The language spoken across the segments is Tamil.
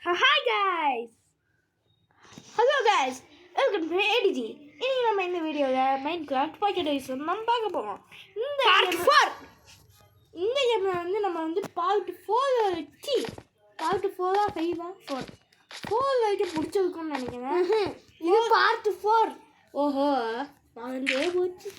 Hi guys! Hello guys! Welcome to ADG. இன்னைக்கு நம்ம இந்த வீடியோவில் மைன்கிராஃப்ட் பாக்கெட் ஐஸ் நம்ம பார்க்க போகிறோம். இந்த கேமில் வந்து நம்ம வந்து பார்ட் 4 வச்சு பார்ட் 4 5 4 வரைக்கும் பிடிச்சிருக்கும்னு நினைக்கிறேன். இது பார்ட் 4. ஓஹோ வந்து போச்சு.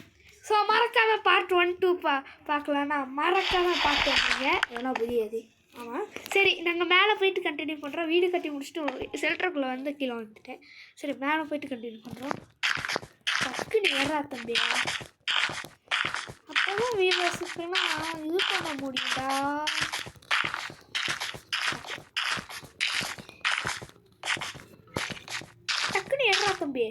ஸோ மறக்காம பார்ட் 1 2 பார்க்கலான்னா மறக்காம பார்த்துருக்கீங்க. ஏன்னா புரியாது. ஆமாம், சரி நாங்கள் மேலே போயிட்டு கண்டினியூ பண்ணுறோம். வீடு கட்டி முடிச்சுட்டு ஷெல்டருக்குள்ளே வந்து கீழே வந்துட்டேன். சரி மேலே போயிட்டு கண்டினியூ பண்ணுறோம். டக்குன்னு ஏறா தம்பியா, அப்போ தான் வீவர்ஸுக்கெல்லாம் இது பண்ண முடியுதா? டக்குன்னு ஏறா தம்பி.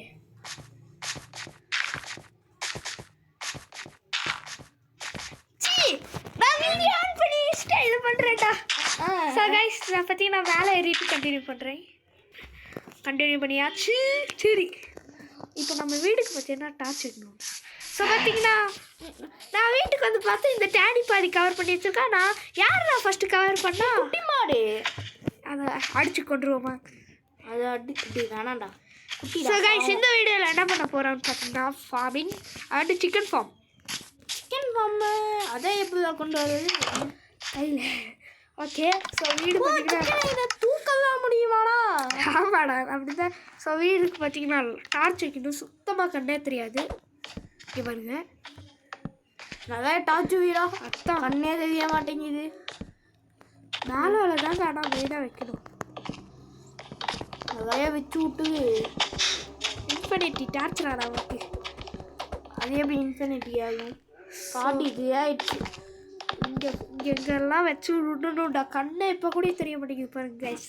இது பண்ணுறேன்டா. ஸோ கைஸ் நான் பார்த்தீங்கன்னா மேலே ஏறிட்டு கண்டினியூ பண்ணுறேன். கண்டினியூ பண்ணியாச்சு. சரி இப்போ நம்ம வீட்டுக்கு பார்த்தீங்கன்னா டார்ச் வைக்கணும். ஸோ பார்த்தீங்கன்னா நான் வீட்டுக்கு வந்து பார்த்து இந்த டேடி பாதி கவர் பண்ணி வச்சுருக்கா. நான் யார் நான் ஃபஸ்ட்டு கவர் பண்ணால் குட்டி மாடு அதை அடிச்சு கொண்டுருவோமா? அதை அடி வேணாண்டா. ஸோ கைஸ் இந்த வீடியோவில் என்ன பண்ண போகிறோம்னு பார்த்தீங்கன்னா farming and chicken farm. Chicken farm அதை எப்படி தான் கொண்டு வர்றது இல்லை. ஓகே ஸோ வீடு பார்த்தீங்கன்னா தூக்கலாம் முடியுமாடா? ஆமாடா அப்படி தான். ஸோ வீடுக்கு பார்த்தீங்கன்னா டார்ச் வைக்கணும். சுத்தமாக கண்ணே தெரியாது. இங்கே பாருங்க, நிறைய டார்ச் வீடா அத்தான் கண்ணே தெரிய மாட்டேங்குது. மேலே தாங்க ஆனால் மெயினாக வைக்கணும். நிறைய வச்சு விட்டு இன்ஃபினிட்டி டார்ச் ஆடா நமக்கு. அது எப்படி இன்ஃபினிட்டி ஆகும்? காட்டி இது ஆயிடுச்சு. இங்கே எங்கெல்லாம் வச்சு விடணும்டா. கண்ணை இப்போ கூட தெரிய மாட்டேங்குது பாருங்க கைஸ்.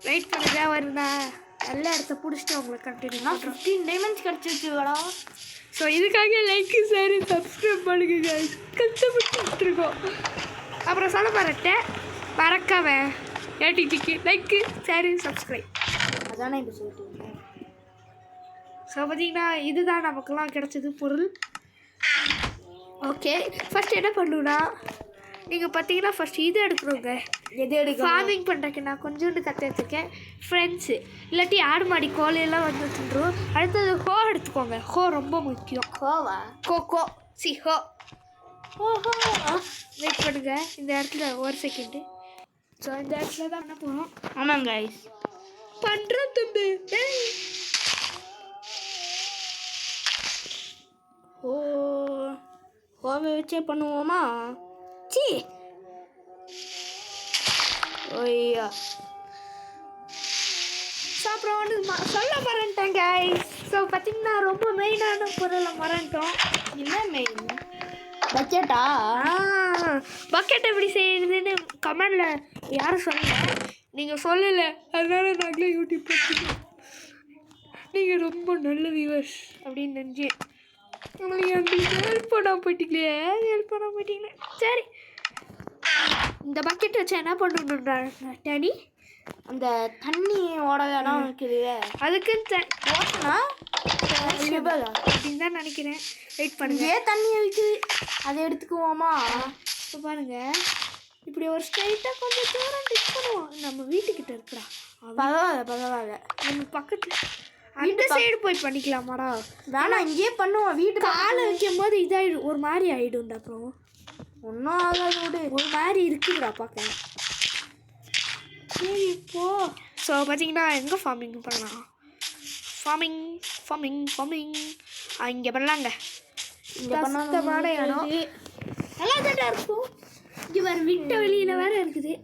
வெயிட் பண்ணுங்க, வருதா நல்ல இடத்த பிடிச்சிட்டு உங்களுக்கு கண்டினியூ 15 டைமண்ட்ஸ் கிடச்சிருச்சு வாடா. ஸோ இதுக்காக லைக்கு சரி சப்ஸ்கிரைப் பண்ணுங்க கைஸ். கஷ்டப்பட்டு இருக்கோம். அப்புறம் சொல்ல மாட்டேன், மறக்காம ஏடிடிக்கு லைக்கு சரி சப்ஸ்கிரைப் அதானே இப்போ சொல்லிட்டு. ஸோ பார்த்தீங்கன்னா இதுதான் நமக்கெல்லாம் கிடச்சது பொருள். ஓகே ஃபஸ்ட் என்ன பண்ணுன்னா நீங்கள் பார்த்தீங்கன்னா ஃபஸ்ட் இது எடுக்கணுங்க. எது எடுக்க? ஃபார்மிங் பண்ணுறதுக்கு நான் கொஞ்சோண்டு கற்று வச்சுருக்கேன் ஃப்ரெண்ட்ஸு. இல்லாட்டி ஆடு மாடி கோலையெல்லாம் வந்து வச்சுருவோம். அடுத்தது ஹோ எடுத்துக்கோங்க. ஹோ ரொம்ப முக்கியம். ஹோவா? ஹோ சி ஹோ. ஓஹோ வெயிட் பண்ணுங்க இந்த இடத்துல ஒரு செகண்டு. ஸோ இந்த இடத்துல தான் என்ன போகணும். ஆமாங்க ஐஸ் பண்ணுறோம் தம்பி. ஓ கோவை வச்சே பண்ணுவோமா? சி ஓய்யா. ஸோ அப்புறம் வந்து சொல்ல மறந்துட்டேன் கைஸ். ஸோ பார்த்தீங்கன்னா ரொம்ப மெயினான பொருளை மறந்துட்டோம். என்ன மெயின்? பக்கெட்டா? பக்கெட் எப்படி செய்யுதுன்னு கமெண்டில் யாரும் சொல்லலை. நீங்கள் சொல்லலை, அதனால நாங்களே யூடியூப் பார்த்துக்கோம். நீங்கள் ரொம்ப நல்ல வியூவர்ஸ் அப்படின்னு நினச்சி உங்களுக்கு ஹெல்ப் பண்ணாமல் போயிட்டீங்களே. சரி இந்த பக்கெட் வச்சு என்ன பண்ணணுன்றா டேடி? அந்த தண்ணி ஓட இடம் இருக்குது, அதுக்கு ஓட்டனா அப்படின்னு தான் நினைக்கிறேன். வெயிட் பண்ணுங்க, தண்ணியை வைக்குது அதை எடுத்துக்குவோமா? இப்போ பாருங்க, இப்படி ஒரு ஸ்ட்ரைட்டாக கொஞ்சம் தூரம் டிக் பண்ணுவோம். நம்ம வீட்டுக்கிட்ட இருக்கிறா பரவாயில்ல நம்ம பக்கத்தில் அந்த சைடு போய் பண்ணிக்கலாமாடா? வேணா இங்கேயே பண்ணுவோம். வீட்டு காலை வைக்கும் போது இதாகிடும், ஒரு மாதிரி ஆகிடும்டா. அப்புறம் ஒன்றும் ஆகாது, ஒரு மாதிரி இருக்குதுடா பார்க்க. சரி இப்போ ஸோ பார்த்தீங்கன்னா எங்கே ஃபார்மிங் பண்ணலாம்? ஃபார்மிங் இங்கே பண்ணலாங்க. இங்கே பண்ணமான இடம் நல்லா தாண்டா இருக்கும். இங்கே வேறு விட்ட வெளியில் வேறு இருக்குது.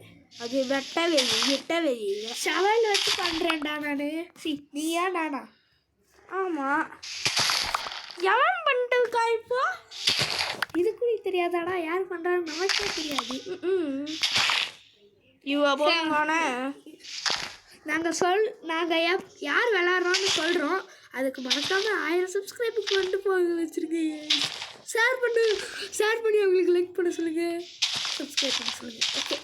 அது வெட்ட வெளி ஷவல் வச்சு பண்ணுறேன்டா நான். நீயா நானா? ஆமாம். எவன் பண்ணிட்டுருக்கா இப்போ? இது கூட தெரியாதாடா? யார் பண்ணுறான்னு நமக்கே தெரியாது. நாங்கள் யார் விளாட்றோன்னு சொல்கிறோம். அதுக்கு மறக்காமல் 1000 சப்ஸ்கிரைபுக்கு வந்து போக வச்சுருக்கீங்க. ஷேர் பண்ணி அவங்களுக்கு லைக் பண்ண சொல்லுங்கள், சப்ஸ்கிரைப் பண்ண சொல்லுங்கள். ஓகே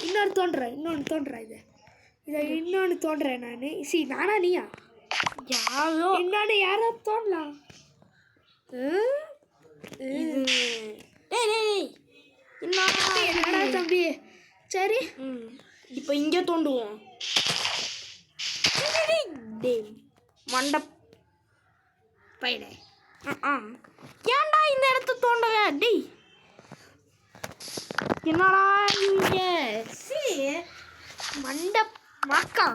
இன்னொன்று தோன்றேன் இதை இன்னொன்று தோன்றேன் நான். நானா நீயா? யாரோ தோணலாம். என்னடா தம்பி? சரி இப்போ இங்கே தோண்டுவோம். மண்ட பையனே. ஏன்டா இந்த இடத்த தோண்டவே? டேய் என்னடா இங்க மண்ட மாக்கா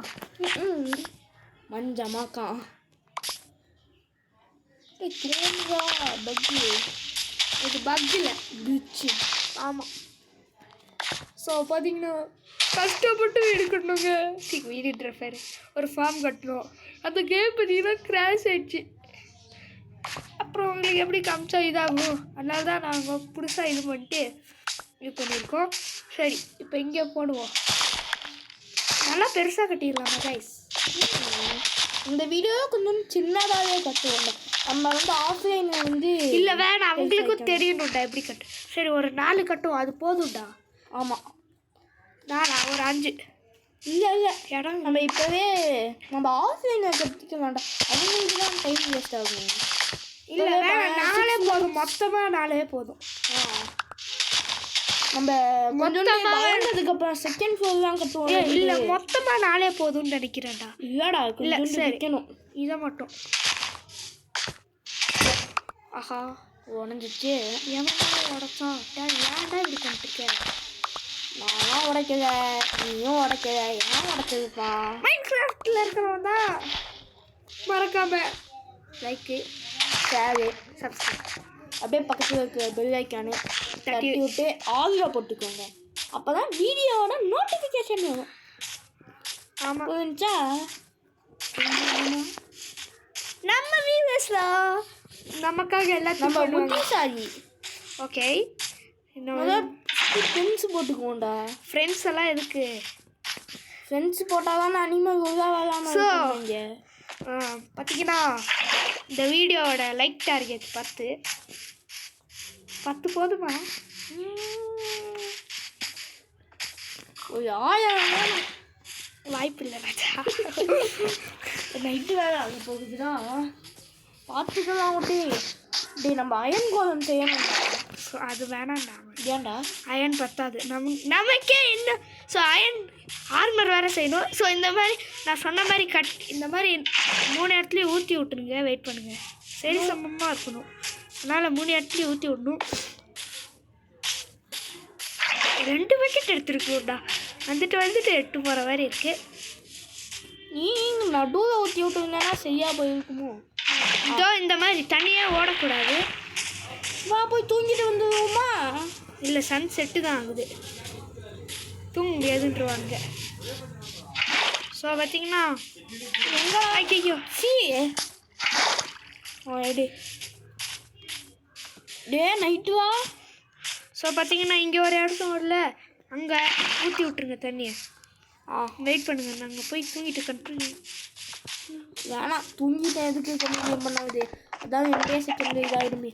மஞ்ச மாக்கா. தோன்றா பக்கு. இது பக்கில் பீச்சு. ஆமாம். ஸோ பார்த்தீங்கன்னா கஷ்டப்பட்டு வீடு கட்டணுங்க. வீடுன்ற பேர் ஒரு ஃபார்ம் கட்டணும். அந்த கேம் பார்த்தீங்கன்னா கிராஷ் ஆயிடுச்சு. அப்புறம் உங்களுக்கு எப்படி காமிச்சா இதாகும், அதனால தான் நாங்கள் புதுசாக இது பண்ணிட்டு இது பண்ணியிருக்கோம். சரி, இப்போ இங்கே போடுவோம். நல்லா பெருசாக கட்டிடலாமா கைஸ்? இந்த வீடியோ கொஞ்சம் சின்னதாகவே கட்டுவோம். நம்ம வந்து ஆஃப்லைனில் வந்து இல்லை வேணாம், அவங்களுக்கும் தெரியணும்டா எப்படி கட்டு. சரி, ஒரு 4 கட்டும், அது போதும்டா. ஆமாம், நானா ஒரு 5. இல்லை இடம் நம்ம இப்போவே நம்ம ஆஃப்லைனில் கட்டிக்க வேண்டாம். அவங்களுக்கு தான் டைம் வேஸ்ட் ஆகும். இல்லை வேணாம், 4 போதும், மொத்தமாக 4 போதும். நம்ம மொத்தமானதுக்கப்புறம் செகண்ட் ஃப்ளோர் தான் கட்டுவோம். இல்லை மொத்தமாக 4 போதும்னு நினைக்கிறேன்டா. இல்லைடா, இல்லை சரி வைக்கணும். இதை மட்டும். ஆஹா உடஞ்சிச்சு. எவனால உடச்சான்? ஏன்டா இப்படி பண்ணிட்டுருக்க? நானும் உடைக்கல, நீயும் உடைக்கல. ஏன் உடைச்சதுப்பா? மைண்ட் கிராஃப்டில் இருக்கிறவன் தான் மறக்காம லைக்கு, ஷேரு, சப்ஸ்கிரைப், அப்படியே பக்கத்தில் இருக்கிற பெல் ஐக்கானு தட்டி விட்டு ஆலில் போட்டுக்கோங்க. அப்போ தான் வீடியோவோட நோட்டிஃபிகேஷன் வரும். ஆமாம் புரிஞ்சா? நம்ம வியூவர்ஸ்லாம் நமக்காக எல்லாத்தையும் நம்ம பண்ணுவாங்க. புத்திசாலி. ஓகே, முதல்ல ஃப்ரெண்ட்ஸ் போட்டுக்குவோம்டா. ஃப்ரெண்ட்ஸ் எல்லாம் எதுக்கு? ஃப்ரெண்ட்ஸ் போட்டால் தானே அனிமல் ஒழுங்காக விளாட்றாங்க. பார்த்தீங்கன்னா இந்த வீடியோவோட லைக் டார்கெட் 10 போதுமா? ஒரு 1000 வாய்ப்பு இல்லை ராஜா. நைட்டு வேலை அது போகுதுன்னா பார்த்துக்கலாம். விட்டு டே நம்ம அயன் கோலம் செய்யணும். ஸோ அது வேணாம்டா. ஏன்டா? அயன் பத்தாது நமக்கே இன்னும். ஸோ அயன் ஆர்மர் வேறு செய்யணும். ஸோ இந்த மாதிரி நான் சொன்ன மாதிரி இந்த மாதிரி 3 இடத்துலையும் ஊற்றி விட்டுருங்க. வெயிட் பண்ணுங்கள், சரி சமமாக இருக்கணும். அதனால் 3 இடத்துலையும் ஊற்றி விடணும். 2 பக்கெட் எடுத்துருக்கோம்டா. வந்துட்டு எட்டு போகிற மாதிரி இருக்குது. நீங்கள் நடுவில் ஊற்றி விட்டுருந்தேன்னா சரியாக போயிருக்குமோ? இதோ இந்த மாதிரி தனியாக ஓடக்கூடாது. வா போய் தூங்கிட்டு வந்துடுவோமா? இல்லை, சன் செட்டு தான் ஆகுது, தூங்க முடியாதுன்றவாங்க. ஸோ பார்த்தீங்கன்னா எங்கே ஐயோ எடு டே நைட்டு வா. ஸோ பார்த்தீங்கன்னா இங்கே ஒரு இடத்துல வரல, அங்கே ஊற்றி விட்ருங்க தண்ணியை. வெயிட் பண்ணுங்கள், நாங்கள் போய் தூங்கிட்டு கண்டினியூ. வேணாம், தூங்கிட்டேன் எதுக்கு கண்டினியூ பண்ணாது? அதான் என்கிட்டே செகண்ட் இதாகிடுமே.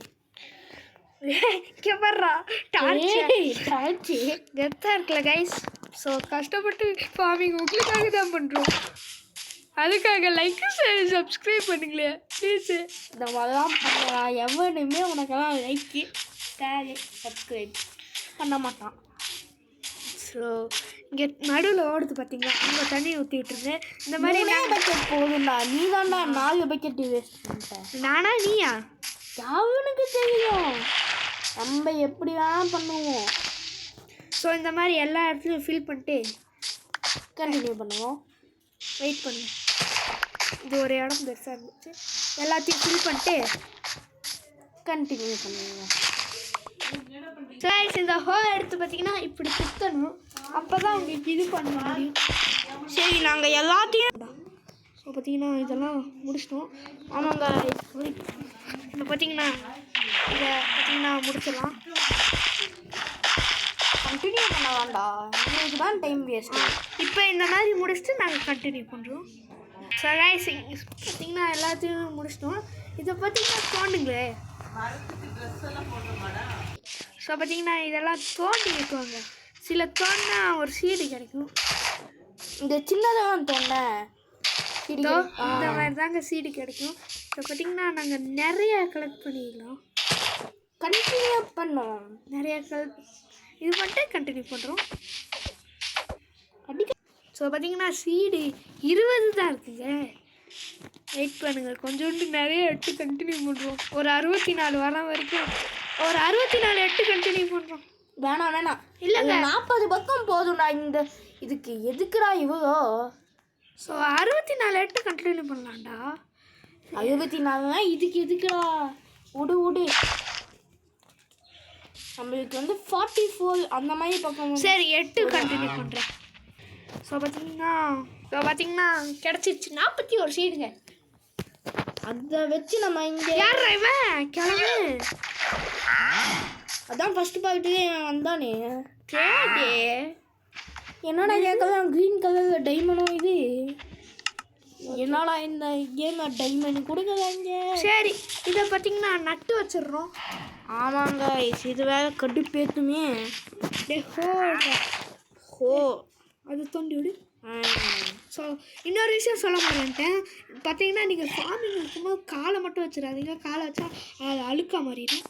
கேப்பறா டார்ச்சு கெத்தாக இருக்குல்ல கைஸ். ஸோ கஷ்டப்பட்டு ஃபார்மிங் உங்களுக்காக தான் பண்ணுறோம். அதுக்காக லைக் சப்ஸ்கிரைப் பண்ணுங்களே ப்ளீஸு. இந்த மாதிரிலாம் பண்ணலாம். எவனுமே உனக்கெல்லாம் லைக்கு ஷேரு சப்ஸ்கிரைப் பண்ண மாட்டான். ஸோ இங்கே நடுவில் ஓடுது பார்த்தீங்களா, அங்கே தண்ணி ஊற்றி விட்டுருங்க. இந்த மாதிரி பக்கெட் போதும்டா. நீ தான்டா 4 பக்கெட் வேஸ்ட் பண்ணிட்டேன். நானா நீயா? அவனுக்கு தெரியும் நம்ம எப்படி வேணால் பண்ணுவோம். ஸோ இந்த மாதிரி எல்லா இடத்துலையும் ஃபில் பண்ணிட்டு கண்டினியூ பண்ணுவோம். வெயிட் பண்ணுங்க, இது ஒரு இடம் பெருசாக இருந்துச்சு, எல்லாத்தையும் ஃபில் பண்ணிட்டு கண்டினியூ பண்ணுவோம். ஸோ இந்த ஹோல் எடுத்து பார்த்தீங்கன்னா இப்படி சுற்றணும், அப்போ தான் உங்களுக்கு இது பண்ண முடியும். சரி, நாங்கள் எல்லாத்தையும் ஸோ பார்த்தீங்கன்னா இதெல்லாம் முடிச்சிட்டோம். ஆமாங்க. இப்போ பார்த்தீங்கன்னா இதை பார்த்தீங்கன்னா முடிச்சிடலாம். கண்டினியூ பண்ண வேண்டாம், எங்களுக்கு தான் டைம் வேஸ்ட்டு. இப்போ இந்த மாதிரி முடிச்சுட்டு நாங்கள் கண்டினியூ பண்ணுறோம். ஸோ பார்த்தீங்கன்னா எல்லாத்தையும் முடிச்சிட்டோம். இதை பார்த்தீங்கன்னா தோண்டுங்களே. ஸோ பார்த்தீங்கன்னா இதெல்லாம் தோண்டி வைக்குவாங்க. சில தோண்டினா ஒரு சீடு கிடைக்கும். இந்த சின்னதான் தோண்டேன் இதோ இந்த மாதிரி தாங்க சீடு கிடைக்கும். ஸோ பார்த்தீங்கன்னா நாங்கள் நிறைய கலெக்ட் பண்ணிக்கலாம். கண்டினியூ பண்ணோம். நிறைய இது பண்ணிட்டு கண்டினியூ பண்ணுறோம். அடிக்க ஸோ பார்த்தீங்கன்னா சீடு 20 தான் இருக்குங்க. வெயிட் பண்ணுங்கள், கொஞ்சோண்டு நிறைய 8 கண்டினியூ பண்ணுறோம். ஒரு 64 வர வரைக்கும் ஒரு 64 8 கண்டினியூ பண்ணுறோம். வேணாம் இல்லைங்க 40 பக்கம் போதும்டா. இந்த இதுக்கு எதுக்குடா இவ்வளோ? So 64 8 continue பண்ணலாம்டா. 64 இதுக்கு எதுக்குடா? விடு. நம்மளுக்கு வந்து 44 அந்த மாதிரி பக்கம். சரி 8 கண்டினியூ பண்ணுறேன். ஸோ பார்த்தீங்கன்னா கிடச்சிச்சு 41 சீடுங்க. அதை வச்சு நம்ம இங்கே யார் இவன் கிளம்பு. அதான் ஃபர்ஸ்ட் பார்ட்டு வந்தானே. சரி என்னடா கேட்கலாம் க்ரீன் கலரில் டைமண்டும் இது. என்னடா இந்த கேம் டைமண்ட் கொடுக்குறாங்க. சரி இதை பார்த்தீங்கன்னா நட்டு வச்சிடுறோம். ஆமாங்க இது வேற கடுப்பேத்துமே. ஹோ அது தோண்டி விடு. ஸோ இன்னொரு விஷயம் சொல்ல மாட்டேன். பார்த்தீங்கன்னா நீங்கள் ஃபார்மிங் இருக்கும்போது காலை மட்டும் வச்சிடாதீங்க. காலை வச்சா அது அழுக்கா மாறிடும்.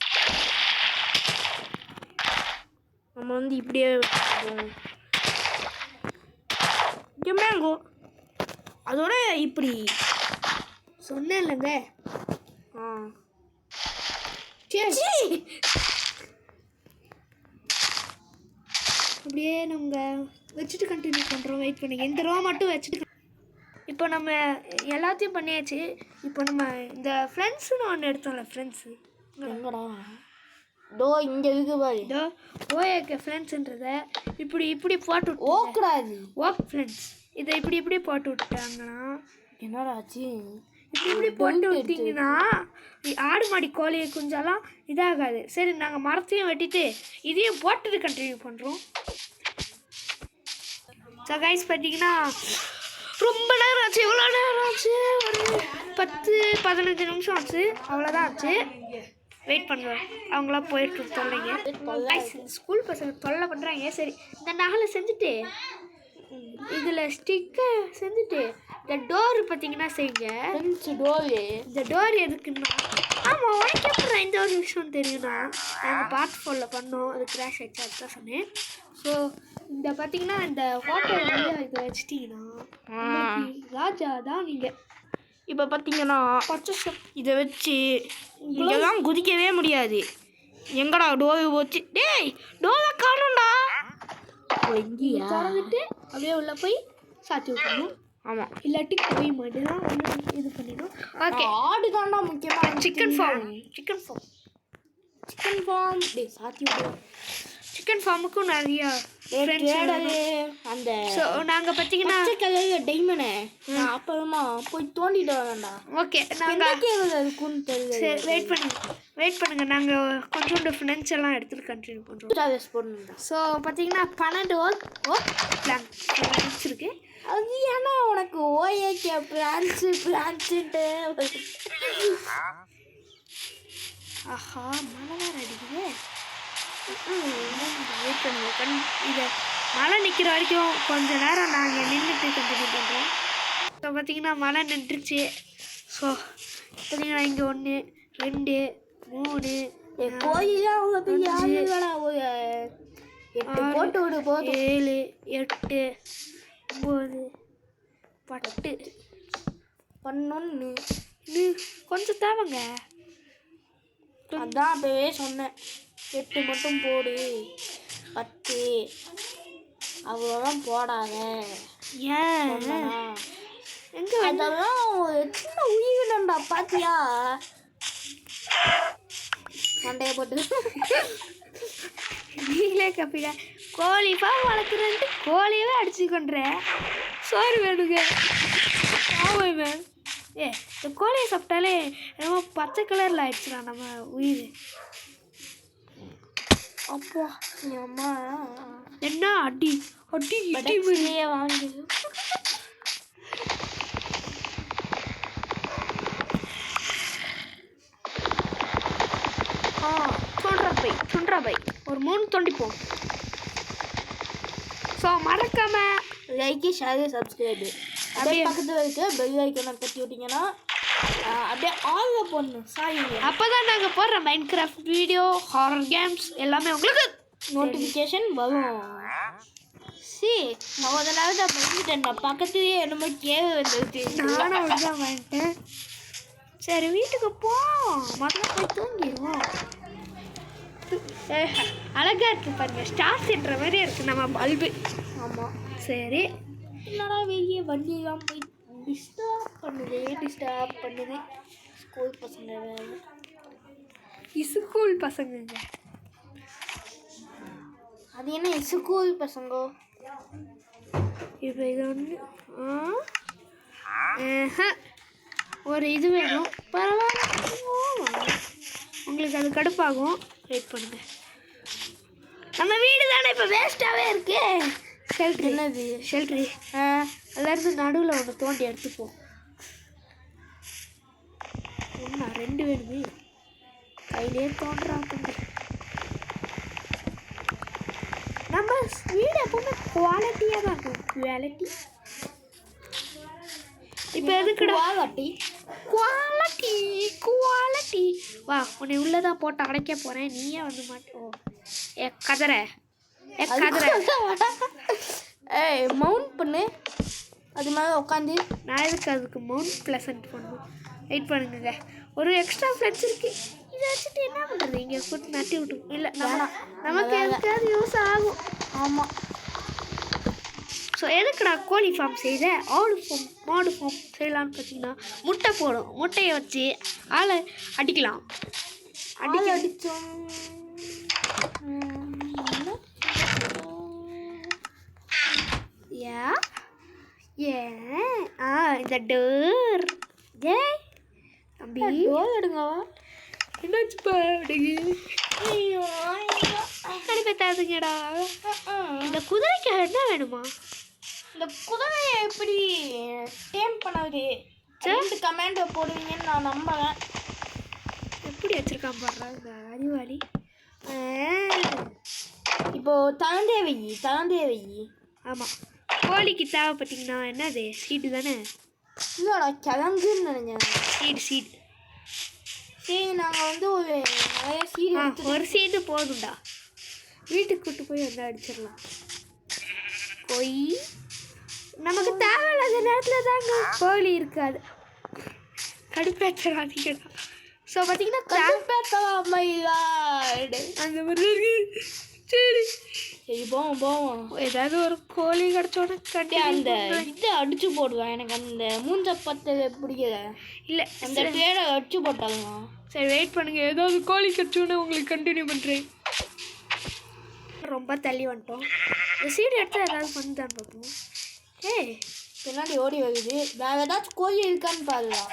நம்ம வந்து இப்படியே மேங்கோ அதோட இப்படி சொன்னேன் இல்லைங்க. சரி அப்படியே நம்ம வச்சுட்டு கண்டினியூ பண்ணுறோம். வெயிட் பண்ணுங்க, இந்த ரோ மட்டும் வச்சுட்டு. இப்போ நம்ம எல்லாத்தையும் பண்ணியாச்சு. இப்போ நம்ம இந்த ஃப்ரெண்ட்ஸுன்னு ஒன்று எடுத்தோம்ல, ஃப்ரெண்ட்ஸு எங்கடா? டோ இங்கே இருக்கு பாரு. இதோ ஓஏக்கு ஃப்ரெண்ட்ஸுன்றதை இப்படி போட்டு ஓக்கூடாது. ஓக் ஃப்ரெண்ட்ஸ் இதை இப்படி போட்டு விட்டாங்கன்னா என்னடா ஆச்சு? இப்படி போட்டு விட்டிங்கன்னா ஆடு மாடி கோழி குஞ்செல்லாம் இதாகாது. சரி நாங்கள் மரத்தையும் வெட்டிட்டு இதையும் போட்டுட்டு கண்டினியூ பண்ணுறோம். ஸோ கைஸ் பார்த்தீங்கன்னா ரொம்ப நேரம் ஆச்சு. எவ்வளோ நேரம் ஆச்சு? ஒரு 10-15 நிமிஷம் ஆச்சு, அவ்வளோதான் ஆச்சு. வெயிட் பண்ணுவேன், அவங்களாம் போயிட்டு தொல்லைங்க. ஸ்கூல் பசங்க தொல்லை பண்ணுறாங்க. சரி இந்த நகலை செஞ்சுட்டு இதில் ஸ்டிக்கர் செஞ்சுட்டு இந்த டோரு பார்த்தீங்கன்னா செய்யுங்க. இந்த டோர் எதுக்குன்னா, ஆமாம் உனக்கு எப்படி இந்த ஒரு விஷயம் தெரியும்னா, நாங்கள் பார்ட் 4ல் பண்ணோம், அது கிராஷ் ஆகிடுச்சு, அதுதான் சொன்னேன். ஸோ இந்த பார்த்தீங்கன்னா இந்த ஹோட்டல் இதை வச்சிட்டிங்கன்னா ராஜா தான் நீங்கள். இப்போ பார்த்தீங்கன்னா இதை வச்சு இங்கெல்லாம் குதிக்கவே முடியாது. எங்கடா டோவை வச்சு? டேய் டோவை காணும்டா. திறந்துட்டு அப்படியே உள்ள போய் சாத்தி விட்டுணும். ஆமாம், இல்லாட்டி போய் மட்டும் தான் இது பண்ணிடும். ஓகே ஆடு தான்டா முக்கியமாக. சிக்கன் ஃபார்ம் டே சாத்தி விடுவோம். சிக்கன் ஃபார்முக்கும் நிறைய அந்த ஸோ நாங்கள் பார்த்தீங்கன்னா டைமண்டை நான் அப்புறமா போய் தோண்டிட்டு வரேன்டா. ஓகே நாங்கள் இருக்குன்னு தெரியல. சரி வெயிட் பண்ணுங்க நாங்கள் கொஞ்சோண்டு ஃப்ரெண்ட்ஸ் எல்லாம் எடுத்துகிட்டு கண்டினியூ பண்ணுறோம். ஸோ பார்த்தீங்கன்னா 12 ஒர்க் பிளான் வச்சுருக்கு. அது ஏன்னா உனக்கு ஓஏகே பிரான்ச்சுன்ட்டு ஆஹா மழை வேறு அடிக்குது. வெயிட் பண்ணுங்க, இதை மழை நிற்கிற வரைக்கும் கொஞ்ச நேரம் நாங்கள் நின்றுட்டு கண்டினியூ பண்ணுறோம். ஸோ பார்த்தீங்கன்னா மழை நின்றுச்சு. ஸோ பார்த்தீங்கன்னா இங்கே 1 2 3 கோயிலாம் அவ்வளோ பெரிய ஆளுங்களா? ஒரு 8 போட்டு விடு போதும். 7 8 9 10 11 இது கொஞ்சம் தேவைங்க. அதான் அப்பவே சொன்னேன் 8 மட்டும் போடு, 10 அவ்வளோதான் போடாத. ஏன் எங்கே அதெல்லாம் ஒரு சின்ன உயிரினம்டா. பாத்தியா சண்டையை போட்டு நீங்களே கப்பிடா. கோழி பாவம் வளர்க்குறேன்ட்டு கோழியவே அடிச்சு கொண்டுறேன். சோறு வேணுங்க. ஆமாம் மேம். இந்த கோழியை சாப்பிட்டாலே என்னமோ பச்சை கலரில் ஆயிடுச்சுடா நம்ம உயிர். அப்போ அம்மா என்ன அடி வாங்கி தொண்டா பை ஒரு 3 தொண்டிப்போம். ஸோ மறக்காமல் லைக் ஷேர் சப்ஸ்கிரைபு அப்படியே பக்கத்தில் இருக்க பெல் ஐக்கானை தட்டி விட்டிங்கன்னா அப்படியே ஆலில் போடணும். அப்போ தான் நாங்கள் போடுற மைன்கிராஃப்ட் வீடியோ, ஹாரர் கேம்ஸ் எல்லாமே உங்களுக்கு நோட்டிஃபிகேஷன் வரும். சி நான் கொஞ்ச நாள் தான் பண்ணிட்டேன்டா பக்கத்துலேயே என்னமோ கேள்வி வந்துருச்சு நானும் அப்படிதான் வந்துட்டேன். சரி வீட்டுக்கு போ, முதல்ல போய் தூங்கிடுவோம். அழகா இருக்கு பாருங்க, ஸ்டார் சென்ற மாதிரி இருக்கு நம்ம பல்பு. ஆமாம் சரி என்னடா வெளியே வண்டியெல்லாம் போய் டிஸ்டர்ப் பண்ணுது ஸ்கூல் பசங்க வேறு. ஸ்கூல் பசங்கங்க, அது என்ன ஸ்கூல் பசங்க? இப்போ இது ஒன்று ஒரு இது வேணும். பரவாயில்ல, உங்களுக்கு அது கடுப்பாகும். வெயிட் பண்ணுங்க. நம்ம வீடு தானே இப்போ வேஸ்ட்டாகவே இருக்கு. ஷெல்ட்ரு என்னது ஷெல்ட்ரு எல்லாருக்கும் நடுவில் ஒன்று தோண்டி எடுத்துப்போம். ஒன்றா 2 வேணுமே, கையிலே தோன்றாங்க. நம்ம வீடு எப்பவுமே குவாலிட்டியாக தான் இருக்கும். குவாலிட்டி இப்போ எதுக்குடா குவாலிட்டி வா, உன்னை உள்ளதான் போட்டு அடைக்க போகிறேன். நீயே வந்து மாட்டோம். கதரை ஏய் மவுண்ட் பண்ணு, அது மேலே உட்காந்து. நான் எதுக்கு அதுக்கு மவுண்ட் ப்ளசன்ட் பண்ணணும்? வெயிட் பண்ணுங்க, ஒரு எக்ஸ்ட்ரா ஃப்ளெக்ஸ் இருக்கு. இதை வச்சுட்டு என்ன பண்ணுறது? இங்கே போட்டு நட்டி விட்டு இல்லை, நமக்கு எதுக்காவது யூஸ் ஆகும். ஆமாம். ஸோ எதுக்குடா கோழி ஃபார்ம் செய்த? மாடு ஃபார்ம் செய்யலான்னு பார்த்தீங்கன்னா முட்டை போடும். முட்டையை வச்சு ஆளை அடிக்கலாம். அடித்தோம். இந்த டோர் தம்பி டோர் எடுங்க. என்னாச்சுப்பா? கடுப்பேத்தாதுங்கடா. இந்த குதிரைக்கு என்ன வேணுமா? இந்த குதிரையை எப்படி டேம் பண்ணது? ரெண்டு கமெண்ட் போடுவீங்கன்னு நான் நம்புறேன். எப்படி வச்சிருக்கான் பாடுறா இந்த அறிவாளி. இப்போ தளந்தே வை. ஆமாம், கோழிக்கு தேவை பார்த்தீங்கன்னா என்னது? சீடு தானே? இல்லைடா கிழங்குன்னு நினைக்கிறேன். சீடு. சரி நாங்கள் வந்து ஒரு நிறைய சீடு ஒரு சீடு போதும்டா. வீட்டுக்கு கூட்டு போய் வந்து அடிச்சிடலாம். போய் நமக்கு தேவையில்லாத நேரத்தில் தாங்க கோழி இருக்காது. கடுப்பேற்றாதீங்கடா. ஸோ பார்த்தீங்கன்னா அந்த மாதிரி இருக்கு. சரி போவோம். ஏதாவது ஒரு கோழி கிடச்சோட கட்டி அந்த இதை அடிச்சு போடுவேன். எனக்கு அந்த மூஞ்ச பத்து பிடிக்கல. இல்லை அந்த பேரை அடிச்சு போட்டாங்க. சரி வெயிட் பண்ணுங்க, ஏதாவது கோழி கிடச்சோன்னு உங்களுக்கு கண்டினியூ பண்ணுறேன். ரொம்ப தள்ளி வந்துட்டோம். இந்த சீடு எடுத்தால் ஏதாவது பண்ணிதான் பார்ப்போம். பின்னாடி ஓடி வருது. வேறு ஏதாச்சும் கோழி இருக்கான்னு பாருடா.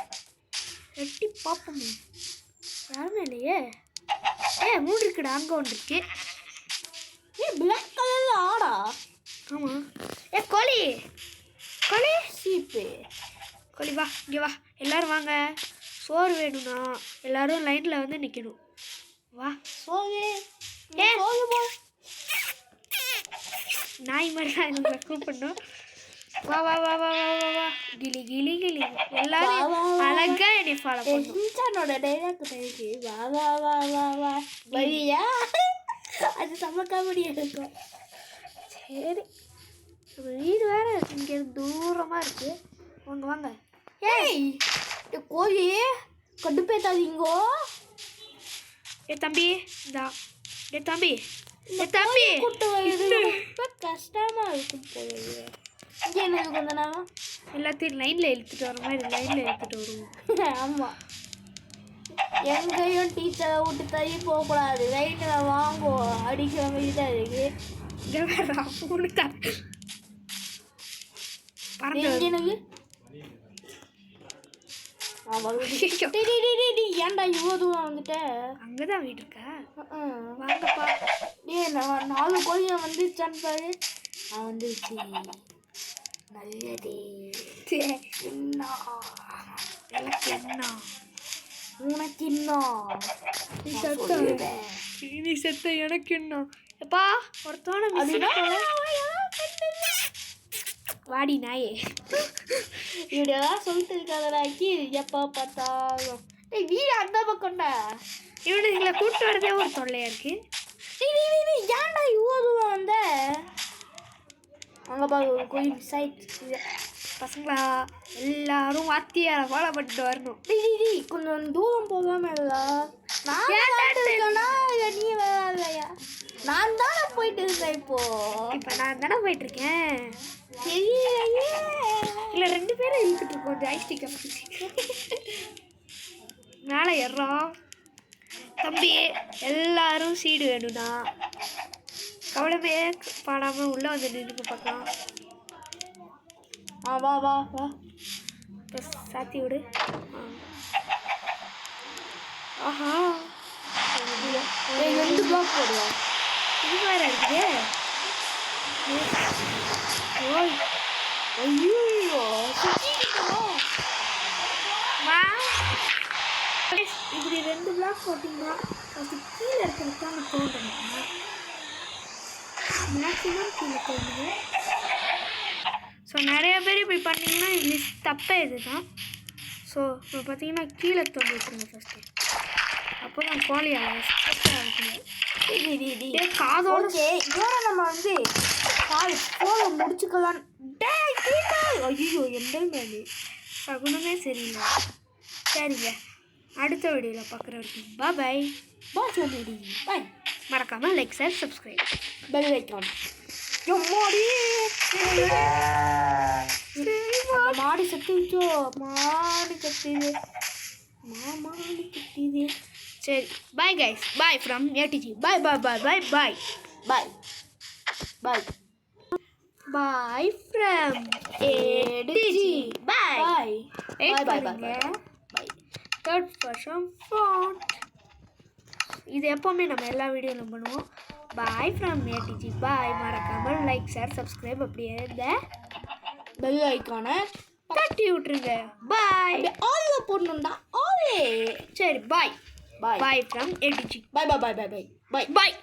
எட்டி பார்ப்போமே. யாருமே இல்லையே. 3 இருக்குடா. அங்கே ஒன்று இருக்கு. பிளாக் கலரில் ஆடா. ஆமாம். கோழி சீப்பு. கோழி வா, இங்கே வா. எல்லோரும் வாங்க. சோறு வேணும்னா எல்லோரும் லைனில் வந்து நிற்கணும். வா சோறு. நாய் மாதிரி தான் எங்களை கூப்பிடணும். வா வா வா வா வா வா வா. கிளி எல்லாரும் அழகா என்னை ஃபாலோ பண்ணுவோட டைலாக் இருக்கு. வா வா வா வா வா வழியா. அது சமக்க முடியும். சரி, வீடு வேற இங்கே தூரமாக இருக்கு. வாங்க. கோழி கடுப்பேத்தாதீங்கோ. தம்பி தம்பி கூட்டு ரொம்ப கஷ்டமா இருக்கும் போது. இங்கே எனக்கு கொஞ்ச நேரம் எல்லாத்தையும் லைனில் இழுத்துட்டு வர மாதிரி லைனில் இழுத்துட்டு வருவோம். ஆமாம், எங்கேயும் டீச்சரை விட்டு தள்ளி போகக்கூடாது. லைட்டில் வாங்குவோம். அடிக்கிற மாதிரி தான் இருக்கு. ஏன்டா இவ்வளோ தூரம் வந்துட்டேன்? அங்கதான் வீடு இருக்கா? வாங்கப்பா. நான் 4 கோழியை வந்துச்சான்னு பாரு. நான் வந்துச்சு. நல்லது. என்ன உனக்கு என்ன? நீ செத்த எனக்கு என்ன? எப்பா ஒருத்தவன வாடி நாயே. இப்படியெல்லாம் சொல்லிட்டு இருக்காதடாக்கி. எப்போ பார்த்தாலும் வீடு அந்த பக்கம்டா. இவனுங்களை கூப்பிட்டு வரதே ஒரு தொல்லையா இருக்கு. ஏன்டா இவ்வளோ தூரம் வந்த? அங்கே பாரு ஒரு கோயில் மிஸ் ஆயிடுச்சு. பசங்களா எல்லாரும் வாத்தியாரை ஃபாலோ பண்ணிட்டு வரணும். டேய் கொஞ்சம் தூரம் போகாம இல்லா நான் விளையாடுறேன்னா இல்லை நீ விளையாடலையா? நான் தானே போயிட்டு இருந்தேன் இப்போ. இப்போ நான் தானே போயிட்டுருக்கேன். தெரியலையே. இல்லை 2 பேரும் இழுத்துட்டு இருக்கோம் ஜாய்ஸ்டிக்கை. மேலே ஏறோம். தம்பி எல்லாரும் சீடு வேணும்னா கவலைமே பாடாமல் உள்ளே வந்து நின்று பார்க்கலாம். வா வா வா. இப்போ சாத்தி விடு. ஆஹா 2 பிளாக் போடுவோம். இது வேறு இருக்குது. ஓய் ஐயோ சுற்றிக்கிட்டோம். இப்படி 2 பிளாக் போட்டிங்கன்னா அது கீழே இருக்கிறது தான் தோன்றணும். மேக்ஸிமம் கீழே தோணுது. ஸோ நிறைய பேர் இப்படி பண்ணிங்கன்னா இது தப்பே இது தான். ஸோ இப்போ பார்த்தீங்கன்னா கீழே தோண்டி விட்டுருங்க ஃபஸ்ட்டு. அப்போ தான் கோழியால் காதோட இதோட நம்ம வந்து போல முடிச்சுக்கலாம். ஐயோ எந்த மேலே சகுனமே சரியில்லை. சரிங்க, அடுத்த வீடியோவில் பார்க்குற வரைக்கும் பாய். பாய். மறக்காமல் like share subscribe bell icon. மாடி சத்துச்சோ. மாடி கத்துது. மாடி கத்துது. சரி bye guys. Bye from ADG. Bye bye bye bye bye bye bye bye from ADG. Bye bye wait bye பண்ணுங்க. பாய். தேர்ட் பர்சன் ஃபாண்ட் இது எப்போவுமே நம்ம எல்லா வீடியோவிலும் பண்ணுவோம். Bye from ADG. பாய். மறக்காமல் லைக் ஷேர் சப்ஸ்கிரைப் அப்படியே இந்த பெல் ஐக்கானை தட்டி விட்டுருங்க. பாய். ஆலில் போடணும்டா. ஆலே. சரி பாய். Bye bye from ADG. Bye bye bye bye bye bye.